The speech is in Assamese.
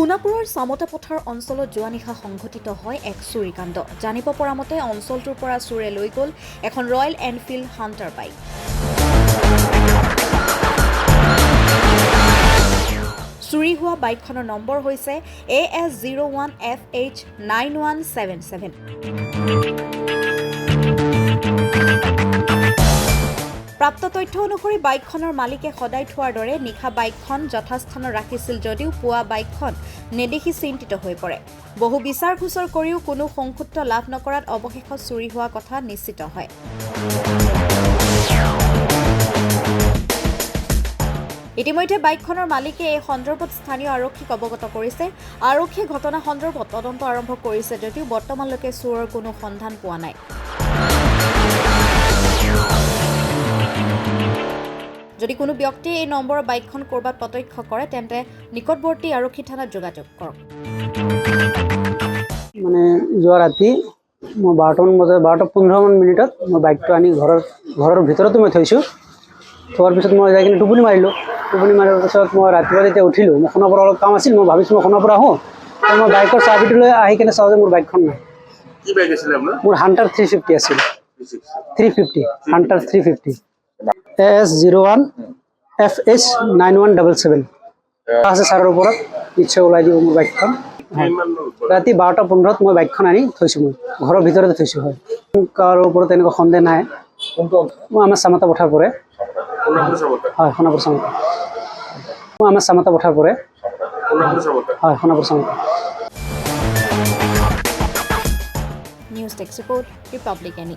সোণাপুৰৰ চামতা পথাৰ অঞ্চলত যোৱা নিশা সংঘটিত হয় এক চুৰিকাণ্ড। জানিব পৰা মতে অঞ্চলটোৰ পৰা চোৰে লৈ গ'ল এখন ৰয়েল এনফিল্ড হাণ্টাৰ বাইক। চুৰি হোৱা বাইকখনৰ নম্বৰ হৈছে AS01FH9177। প্ৰাপ্ত তথ্য অনুসৰি বাইকখনৰ মালিকে সদায় থোৱাৰ দৰে নিশা বাইকখন যথাস্থানত ৰাখিছিল যদিও পুৱা বাইকখন নেদেখি চিন্তিত হৈ পৰে। বহু বিচাৰ খোচৰ কৰিও কোনো সংকুত্ত লাভ নকৰাত অৱশেষত চুৰি হোৱা কথা নিশ্চিত হয়। ইতিমধ্যে বাইকখনৰ মালিকে এই সন্দৰ্ভত স্থানীয় আৰক্ষীক অৱগত কৰিছে। আৰক্ষীয়ে ঘটনা সন্দৰ্ভত তদন্ত আৰম্ভ কৰিছে যদিও বৰ্তমানলৈকে চোৰৰ কোনো সন্ধান পোৱা নাই। যদি কোনো ব্যক্তিয়ে এই নম্বৰৰ বাইকখন ক'ৰবাত প্ৰত্যক্ষ কৰে তেন্তে নিকটৱৰ্তী আৰক্ষী থানাত যোগাযোগ কৰক। মানে যোৱা ৰাতি মই 12:15 মিনিটত মই বাইকটো আনি ঘৰৰ ভিতৰতো মই থৈছোঁ। থোৱাৰ পিছত মই যাই কিনে টোপনি মাৰিলোঁ। টোপনি মাৰাৰ পিছত মই ৰাতিপুৱা যেতিয়া উঠিলোঁ, মই সোণাপুৰৰ অলপ কাম আছিল, মই ভাবিছোঁ মই সোণাপুৰ আহোঁ। মই বাইকৰ চাবিটো লৈ আহি কিনে চাওঁ যে মোৰ বাইকখন নাই। কি বাইক আছিল আপোনাৰ? মোৰ হাণ্টাৰ 350 আছিল। 350 হাণ্টাৰ 350 AS01FH9177 আছে ছাৰৰ ওপৰত। নিশ্চয় ওলাই দিব মোৰ বাইকখন। ৰাতি 12:15 মই বাইকখন আনি থৈছোঁ। মই ঘৰৰ ভিতৰতে থৈছোঁ। হয়, কাৰো ওপৰত এনেকুৱা সন্দেহ নাই। মই আমাৰ চামতা পথাৰ পৰে। হয়, সোণাপুৰ চামতা। মই আমাৰ চামতা পথাৰ পৰে। হয়, সোণাপুৰ চামতা। News desk report, Republic any.